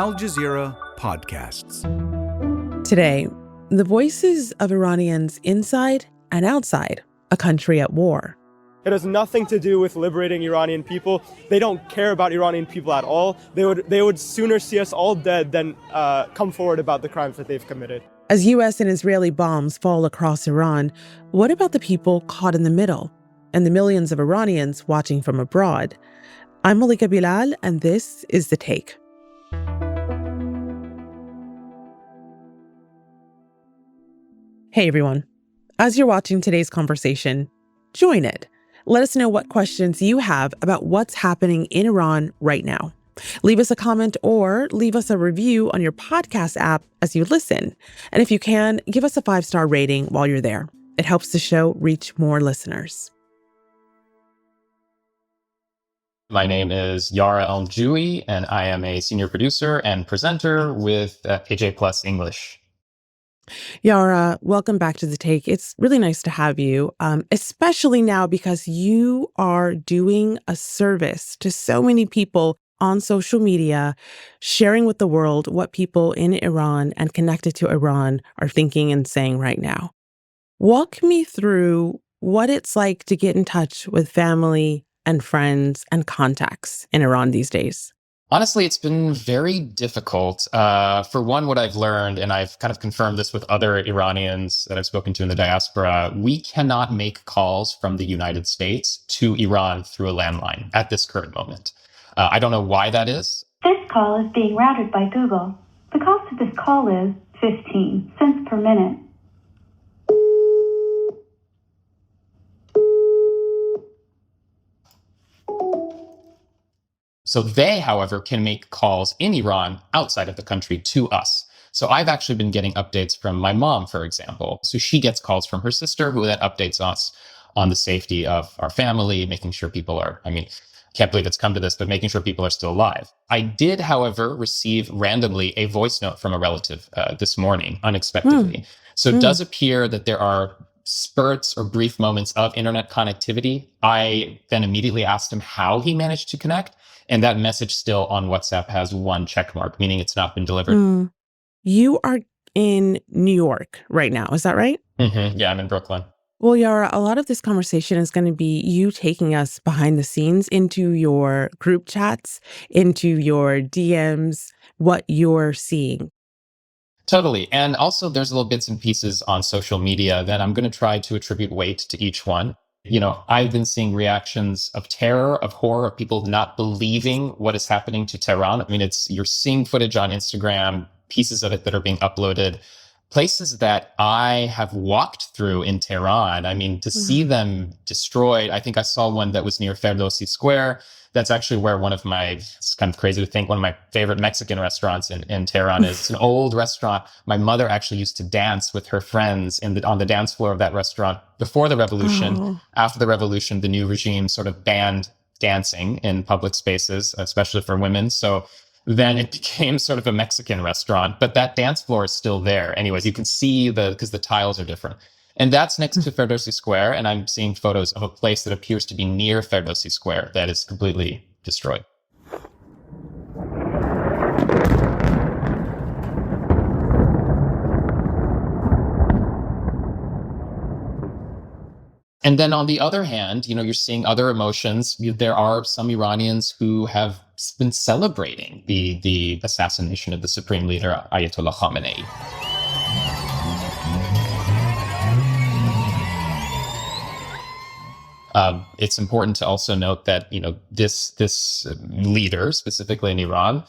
Al Jazeera podcasts. Today, the voices of Iranians inside and outside a country at war. It has nothing to do with liberating Iranian people. They don't care about Iranian people at all. They would sooner see us all dead than come forward about the crimes that they've committed. As U.S. and Israeli bombs fall across Iran, what about the people caught in the middle and the millions of Iranians watching from abroad? I'm Malika Bilal, and this is The Take. Hey, everyone. As you're watching today's conversation, join it. Let us know what questions you have about what's happening in Iran right now. Leave us a comment or leave us a review on your podcast app as you listen. And if you can, give us a 5-star rating while you're there. It helps the show reach more listeners. My name is Yara Elmjouie, and I am a senior producer and presenter with AJ Plus English. Yara, welcome back to The Take. It's really nice to have you, especially now because you are doing a service to so many people on social media, sharing with the world what people in Iran and connected to Iran are thinking and saying right now. Walk me through what it's like to get in touch with family and friends and contacts in Iran these days. Honestly, it's been very difficult. For one, what I've learned, and I've kind of confirmed this with other Iranians that I've spoken to in the diaspora, we cannot make calls from the United States to Iran through a landline at this current moment. I don't know why that is. This call is being routed by Google. The cost of this call is 15 cents per minute. So they, however, can make calls in Iran outside of the country to us. So I've actually been getting updates from my mom, for example. So she gets calls from her sister, who then updates us on the safety of our family, making sure people are, can't believe it's come to this, but making sure people are still alive. I did, however, receive randomly a voice note from a relative this morning, unexpectedly. So it does appear that there are spurts or brief moments of internet connectivity. I then immediately asked him how he managed to connect. And that message still on WhatsApp has 1 check mark, meaning it's not been delivered. You are in New York right now, is that right? Mm-hmm. Yeah, I'm in Brooklyn. Well, Yara, a lot of this conversation is going to be you taking us behind the scenes into your group chats, into your DMs, what you're seeing. Totally. And also there's little bits and pieces on social media that I'm going to try to attribute weight to each one. I've been seeing reactions of terror, of horror, of people not believing what is happening to Tehran. You're seeing footage on Instagram, pieces of it that are being uploaded, places that I have walked through in Tehran. To see them destroyed. I think I saw one that was near Ferdowsi Square. That's actually where it's kind of crazy to think, one of my favorite Mexican restaurants in Tehran is. It's an old restaurant. My mother actually used to dance with her friends on the dance floor of that restaurant before the revolution. Oh. After the revolution, the new regime sort of banned dancing in public spaces, especially for women. So then it became sort of a Mexican restaurant, but that dance floor is still there. Anyways, you can see because the tiles are different. And that's next to Ferdowsi Square, and I'm seeing photos of a place that appears to be near Ferdowsi Square that is completely destroyed. And then on the other hand, you're seeing other emotions. There are some Iranians who have been celebrating the assassination of the supreme leader, Ayatollah Khamenei. It's important to also note that, this leader, specifically in Iran,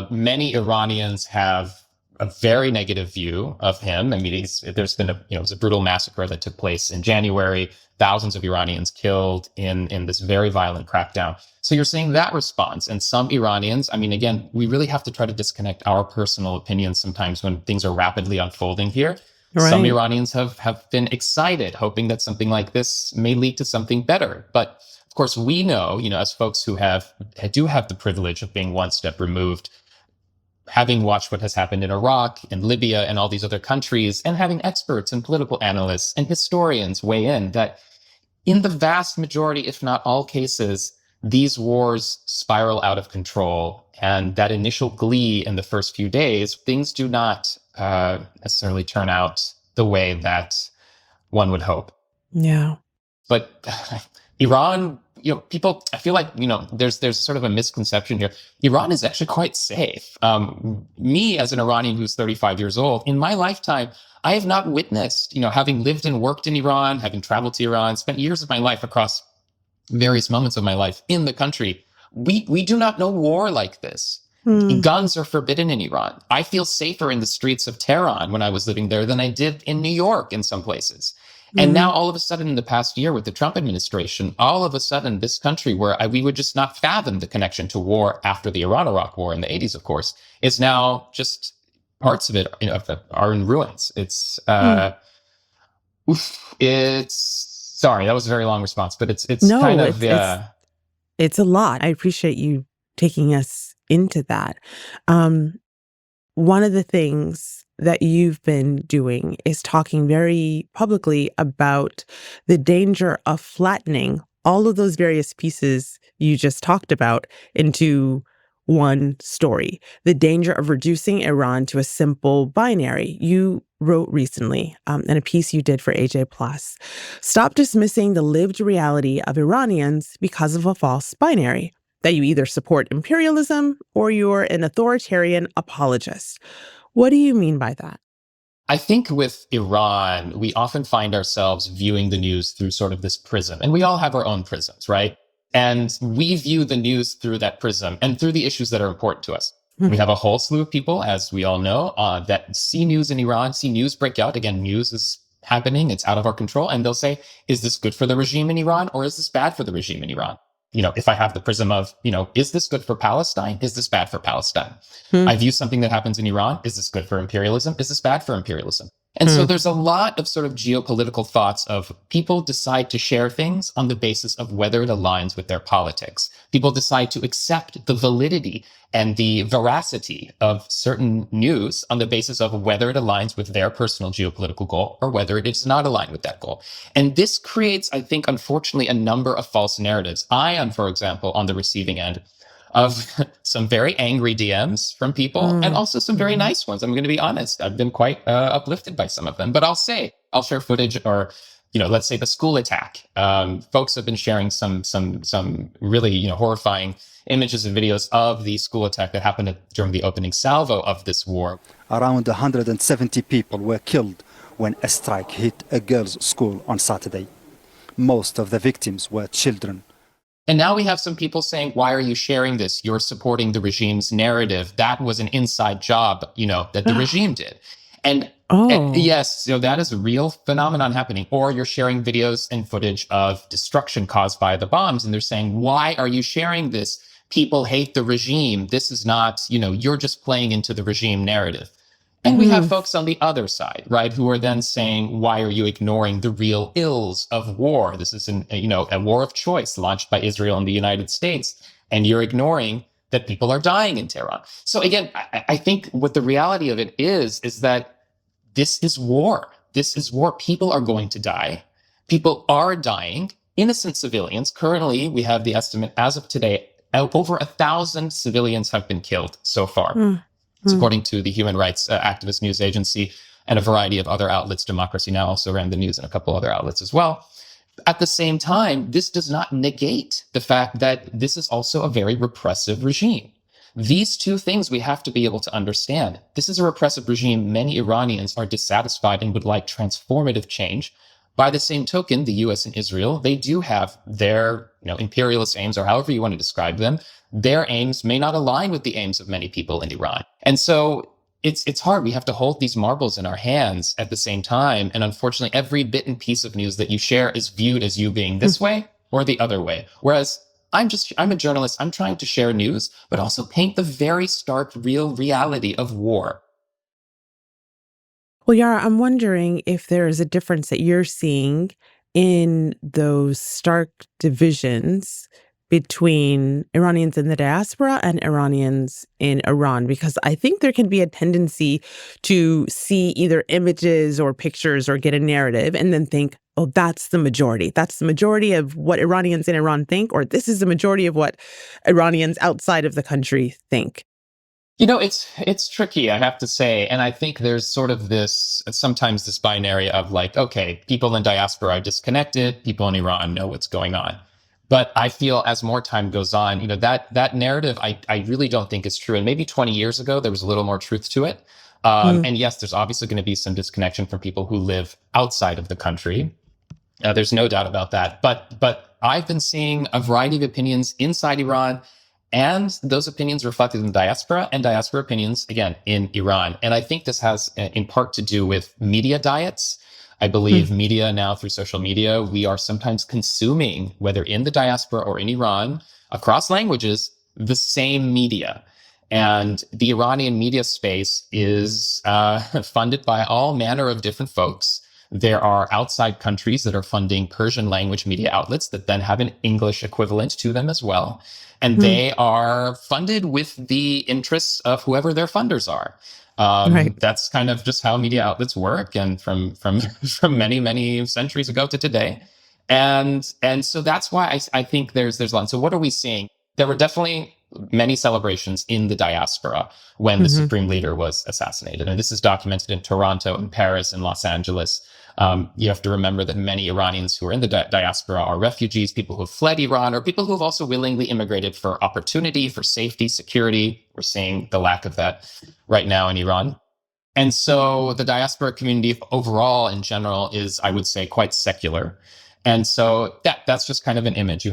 many Iranians have a very negative view of him. There's been it was a brutal massacre that took place in January, thousands of Iranians killed in this very violent crackdown. So you're seeing that response. And some Iranians, again, we really have to try to disconnect our personal opinions sometimes when things are rapidly unfolding here. Right. Some Iranians have been excited, hoping that something like this may lead to something better. But of course, we know, as folks who do have the privilege of being one step removed, having watched what has happened in Iraq and Libya and all these other countries, and having experts and political analysts and historians weigh in, that in the vast majority, if not all cases, these wars spiral out of control. And that initial glee in the first few days, things do not necessarily turn out the way that one would hope. Yeah. But Iran, people, I feel like, there's sort of a misconception here. Iran is actually quite safe. Me, as an Iranian who's 35 years old, in my lifetime, I have not witnessed, having lived and worked in Iran, having traveled to Iran, spent years of my life across various moments of my life in the country. We do not know war like this. Guns are forbidden in Iran. I feel safer in the streets of Tehran when I was living there than I did in New York in some places. And now all of a sudden in the past year with the Trump administration, all of a sudden this country where we would just not fathom the connection to war after the Iran-Iraq war in the 80s, of course, is now just parts of it are in ruins. It's sorry, that was a very long response, but it's it's a lot. I appreciate you taking us into that. One of the things that you've been doing is talking very publicly about the danger of flattening all of those various pieces you just talked about into one story, the danger of reducing Iran to a simple binary. You wrote recently in a piece you did for AJ Plus, stop dismissing the lived reality of Iranians because of a false binary, that you either support imperialism or you're an authoritarian apologist. What do you mean by that? I think with Iran, we often find ourselves viewing the news through sort of this prism, and we all have our own prisms, right? And we view the news through that prism and through the issues that are important to us. We have a whole slew of people, as we all know, that see news in Iran, see news break out. Again, news is happening. It's out of our control. And they'll say, is this good for the regime in Iran or is this bad for the regime in Iran? If I have the prism of, is this good for Palestine? Is this bad for Palestine? I view something that happens in Iran. Is this good for imperialism? Is this bad for imperialism? And so there's a lot of sort of geopolitical thoughts of people decide to share things on the basis of whether it aligns with their politics. People decide to accept the validity and the veracity of certain news on the basis of whether it aligns with their personal geopolitical goal or whether it does not align with that goal. And this creates, I think, unfortunately, a number of false narratives. I am, for example, on the receiving end of some very angry DMs from people and also some very nice ones. I'm going to be honest. I've been quite uplifted by some of them, but I'll share footage or, let's say the school attack. Folks have been sharing some really, horrifying images and videos of the school attack that happened during the opening salvo of this war. Around 170 people were killed when a strike hit a girls' school on Saturday. Most of the victims were children. And now we have some people saying, why are you sharing this? You're supporting the regime's narrative. That was an inside job, that the regime did. And yes, that is a real phenomenon happening. Or you're sharing videos and footage of destruction caused by the bombs. And they're saying, why are you sharing this? People hate the regime. This is not, you're just playing into the regime narrative. And we have folks on the other side, right, who are then saying, why are you ignoring the real ills of war? This is a war of choice launched by Israel and the United States. And you're ignoring that people are dying in Tehran. So again, I think what the reality of it is that this is war. This is war. People are going to die. People are dying. Innocent civilians. Currently, we have the estimate as of today, over 1,000 civilians have been killed so far. It's according to the human rights activist news agency and a variety of other outlets. Democracy Now! Also ran the news and a couple other outlets as well. At the same time, this does not negate the fact that this is also a very repressive regime. These two things we have to be able to understand. This is a repressive regime. Many Iranians are dissatisfied and would like transformative change. By the same token, the US and Israel, they do have their imperialist aims, or however you want to describe them. Their aims may not align with the aims of many people in Iran. And so it's hard. We have to hold these marbles in our hands at the same time. And unfortunately, every bit and piece of news that you share is viewed as you being this way or the other way. Whereas I'm a journalist. I'm trying to share news, but also paint the very stark, real reality of war. Well, Yara, I'm wondering if there is a difference that you're seeing in those stark divisions between Iranians in the diaspora and Iranians in Iran, because I think there can be a tendency to see either images or pictures or get a narrative and then think oh, that's the majority. That's the majority of what Iranians in Iran think, or this is the majority of what Iranians outside of the country think? It's tricky, I have to say. And I think there's sort of sometimes this binary of like, okay, people in diaspora are disconnected, people in Iran know what's going on. But I feel as more time goes on, that narrative, I really don't think is true. And maybe 20 years ago, there was a little more truth to it. And yes, there's obviously going to be some disconnection from people who live outside of the country. There's no doubt about that. But I've been seeing a variety of opinions inside Iran, and those opinions reflected in the diaspora, and diaspora opinions, again, in Iran. And I think this has in part to do with media diets. I believe media now, through social media, we are sometimes consuming, whether in the diaspora or in Iran, across languages, the same media. And the Iranian media space is funded by all manner of different folks. There are outside countries that are funding Persian language media outlets that then have an English equivalent to them as well. And they are funded with the interests of whoever their funders are. Right. That's kind of just how media outlets work, and from many, many centuries ago to today. And so that's why I think there's a lot. So what are we seeing? There were definitely many celebrations in the diaspora when the supreme leader was assassinated. And this is documented in Toronto, in Paris, and Los Angeles. You have to remember that many Iranians who are in the diaspora are refugees, people who have fled Iran, or people who have also willingly immigrated for opportunity, for safety, security. We're seeing the lack of that right now in Iran. And so the diaspora community overall, in general, is, I would say, quite secular. And so that's just kind of an image.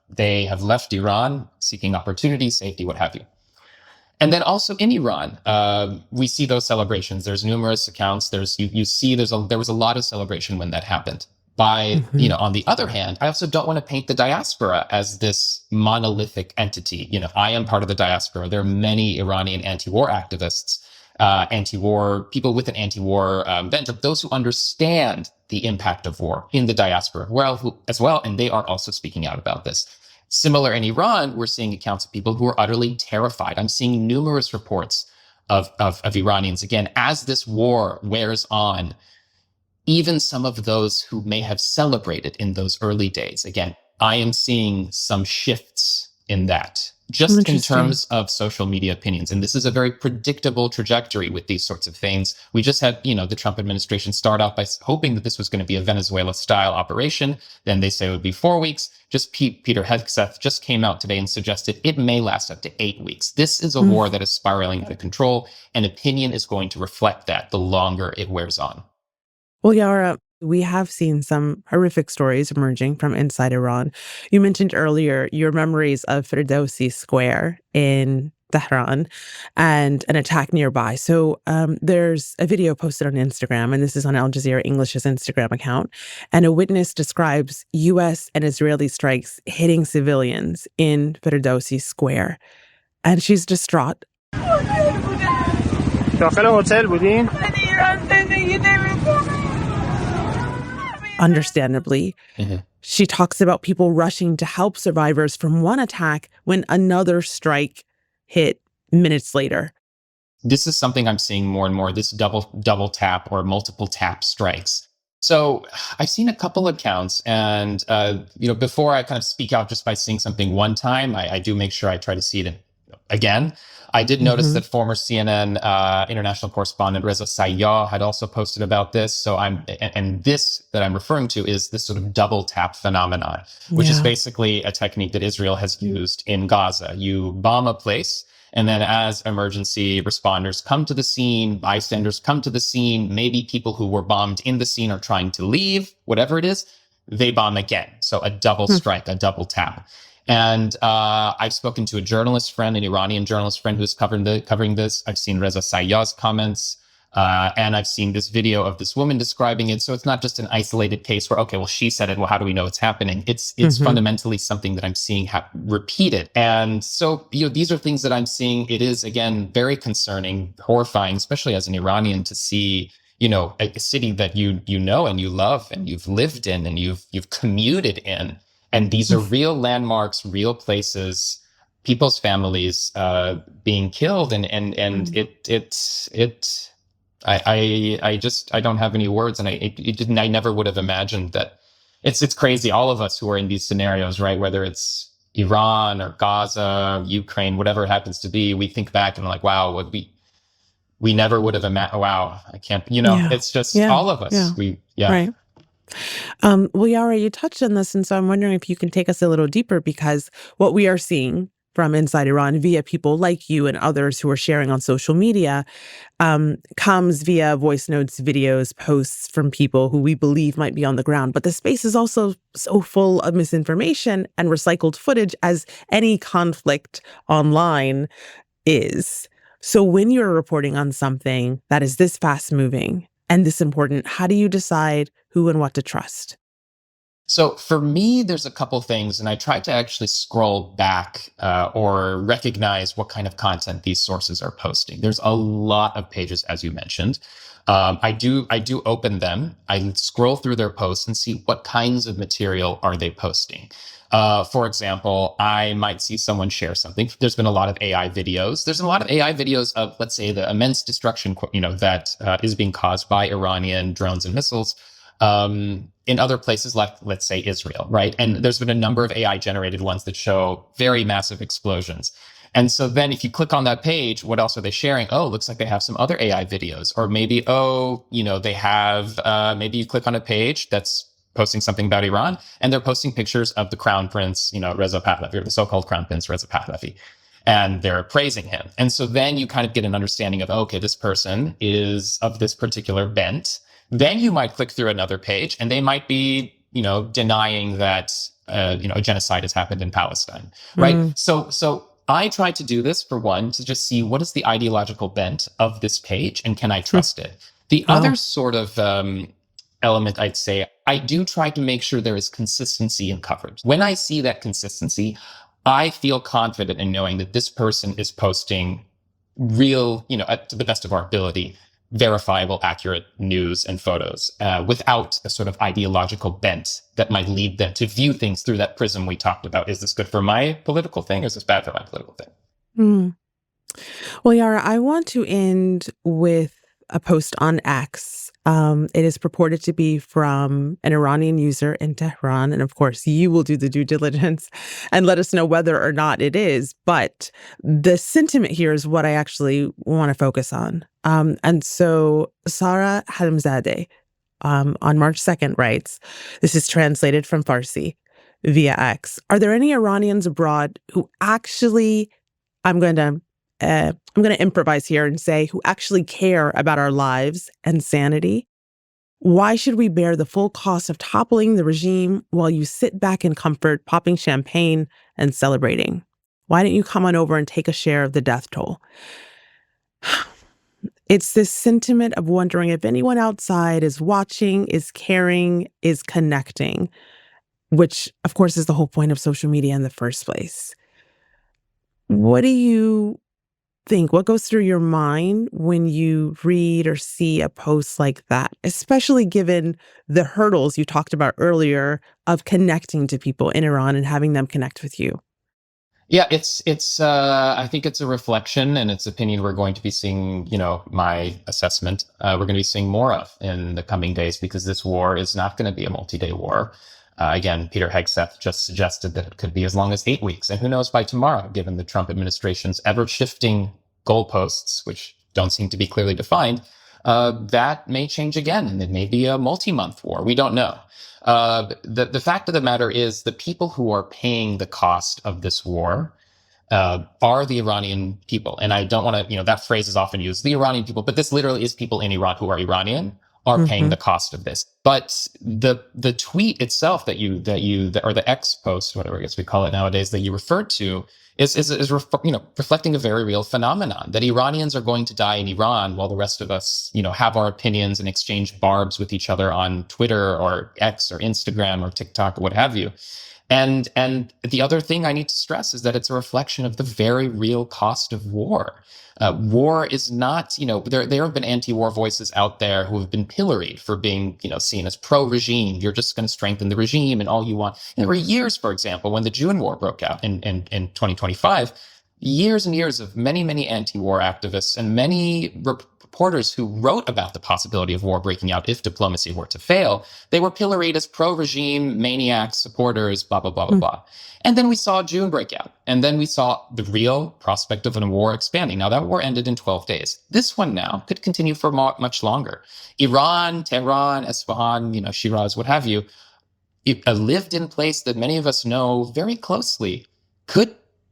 They have left Iran seeking opportunity, safety, what have you. And then also in Iran, we see those celebrations. There's numerous accounts. There was a lot of celebration when that happened. On the other hand, I also don't want to paint the diaspora as this monolithic entity. I am part of the diaspora. There are many Iranian anti-war activists, anti-war people with an anti-war bent, of those who understand the impact of war in the diaspora as well, and they are also speaking out about this. Similar in Iran, we're seeing accounts of people who are utterly terrified. I'm seeing numerous reports of Iranians, again, as this war wears on, even some of those who may have celebrated in those early days. Again, I am seeing some shifts in that, just in terms of social media opinions. And this is a very predictable trajectory with these sorts of things. We just had, the Trump administration start off by hoping that this was going to be a Venezuela-style operation. Then they say it would be 4 weeks. Just Peter Hegseth just came out today and suggested it may last up to 8 weeks. This is a war that is spiraling out of control, and opinion is going to reflect that the longer it wears on. Well, Yara, we have seen some horrific stories emerging from inside Iran. You mentioned earlier your memories of Firdausi Square in Tehran and an attack nearby. So there's a video posted on Instagram, and this is on Al Jazeera English's Instagram account. And a witness describes U.S. and Israeli strikes hitting civilians in Firdausi Square. And she's distraught. Understandably, she talks about people rushing to help survivors from one attack when another strike hit minutes later. This is something I'm seeing more and more, this double tap or multiple tap strikes. So I've seen a couple accounts, and before I kind of speak out just by seeing something one time, I do make sure I try to see it again. I did notice that former CNN international correspondent Reza Pahlavi had also posted about this. So this that I'm referring to is this sort of double tap phenomenon, which is basically a technique that Israel has used in Gaza. You bomb a place, and then as emergency responders come to the scene, bystanders come to the scene, maybe people who were bombed in the scene are trying to leave, whatever it is, they bomb again. So a double strike, a double tap. And I've spoken to a journalist friend, an Iranian journalist friend who's covering this. I've seen Reza Pahlavi's comments, and I've seen this video of this woman describing it. So it's not just an isolated case where, okay, well, she said it. Well, how do we know it's happening? It's fundamentally something that I'm seeing repeated. And so, these are things that I'm seeing. It is, again, very concerning, horrifying, especially as an Iranian, to see a city that you know and you love and you've lived in and you've commuted in. And these are real landmarks, real places, people's families being killed, and I don't have any words, and I never would have imagined that. It's crazy. All of us who are in these scenarios, right? Whether it's Iran or Gaza, Ukraine, whatever it happens to be, we think back and we're like, wow, what we never would have imagined. Wow, I can't. Yeah. It's just Yeah. all of us. Yeah. Right. Well, Yara, you touched on this, and so I'm wondering if you can take us a little deeper, because what we are seeing from inside Iran via people like you and others who are sharing on social media comes via voice notes, videos, posts from people who we believe might be on the ground. But the space is also so full of misinformation and recycled footage, as any conflict online is. So when you're reporting on something that is this fast moving and this important, how do you decide who and what to trust? So for me, there's a couple things, and I tried to actually scroll back or recognize what kind of content these sources are posting. There's a lot of pages, as you mentioned. I do open them. I scroll through their posts and see what kinds of material are they posting. For example, I might see someone share something. There's been a lot of AI videos. There's a lot of AI videos of, let's say, the immense destruction, that is being caused by Iranian drones and missiles. In other places like, let's say, Israel, right? And there's been a number of AI generated ones that show very massive explosions. And so then if you click on that page, what else are they sharing? Oh, looks like they have some other AI videos. Or maybe, they have, maybe you click on a page that's posting something about Iran, and they're posting pictures of the crown prince, Reza Pahlavi, or the so-called crown prince, Reza Pahlavi. And they're praising him. And so then you kind of get an understanding of, okay, this person is of this particular bent. Then you might click through another page and they might be, denying that, a genocide has happened in Palestine, right? So I tried to do this, for one, to just see what is the ideological bent of this page and can I trust it? The other sort of element, I'd say, I do try to make sure there is consistency in coverage. When I see that consistency, I feel confident in knowing that this person is posting real, to the best of our ability, verifiable, accurate news and photos without a sort of ideological bent that might lead them to view things through that prism we talked about. Is this good for my political thing, or is this bad for my political thing? Well, Yara, I want to end with a post on X. It is purported to be from an Iranian user in Tehran. And of course, you will do the due diligence and let us know whether or not it is. But the sentiment here is what I actually want to focus on. And so Sarah Halimzadeh on March 2nd writes, this is translated from Farsi via X. Are there any Iranians abroad who actually, I'm going to improvise here and say, who actually care about our lives and sanity? Why should we bear the full cost of toppling the regime while you sit back in comfort, popping champagne and celebrating? Why don't you come on over and take a share of the death toll? It's this sentiment of wondering if anyone outside is watching, is caring, is connecting, which, of course, is the whole point of social media in the first place. What do you think? What goes through your mind when you read or see a post like that, especially given the hurdles you talked about earlier of connecting to people in Iran and having them connect with you? Yeah, it's I think it's a reflection and it's opinion we're going to be seeing, my assessment, we're going to be seeing more of in the coming days, because this war is not going to be a multi-day war. Again, Peter Hegseth just suggested that it could be as long as 8 weeks. And who knows by tomorrow, given the Trump administration's ever-shifting goalposts, which don't seem to be clearly defined, that may change again. And it may be a multi-month war. We don't know. The fact of the matter is the people who are paying the cost of this war are the Iranian people. And I don't want to, that phrase is often used, the Iranian people, but this literally is people in Iran who are Iranian, are paying the cost of this. But the tweet itself or the X post, whatever I guess we call it nowadays, that you referred to is reflecting a very real phenomenon, that Iranians are going to die in Iran while the rest of us, have our opinions and exchange barbs with each other on Twitter or X or Instagram or TikTok or what have you. And the other thing I need to stress is that it's a reflection of the very real cost of war. War is not, there have been anti-war voices out there who have been pilloried for being, seen as pro-regime. You're just going to strengthen the regime and all you want. And there were years, for example, when the June War broke out in 2025, years and years of many, many anti-war activists and many reporters who wrote about the possibility of war breaking out if diplomacy were to fail. They were pilloried as pro-regime maniacs, supporters, blah, blah, blah, blah, blah. And then we saw June break out. And then we saw the real prospect of a war expanding. Now, that war ended in 12 days. This one now could continue for much longer. Iran, Tehran, Isfahan, Shiraz, what have you, a lived-in place that many of us know very closely.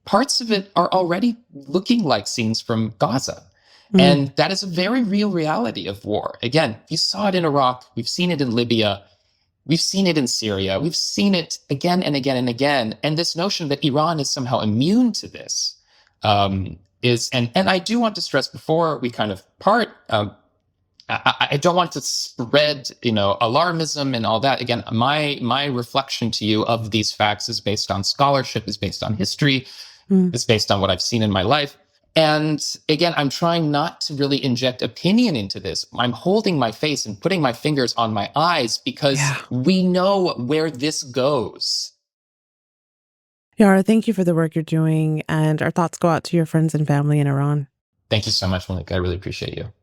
Parts of it are already looking like scenes from Gaza. And that is a very real reality of war. Again, you saw it in Iraq. We've seen it in Libya. We've seen it in Syria. We've seen it again and again and again. And this notion that Iran is somehow immune to this is, and I do want to stress before we kind of part, I don't want to spread, alarmism and all that. Again, my reflection to you of these facts is based on scholarship, is based on history, is based on what I've seen in my life. And again, I'm trying not to really inject opinion into this. I'm holding my face and putting my fingers on my eyes because we know where this goes. Yara, thank you for the work you're doing. And our thoughts go out to your friends and family in Iran. Thank you so much, Malika. I really appreciate you.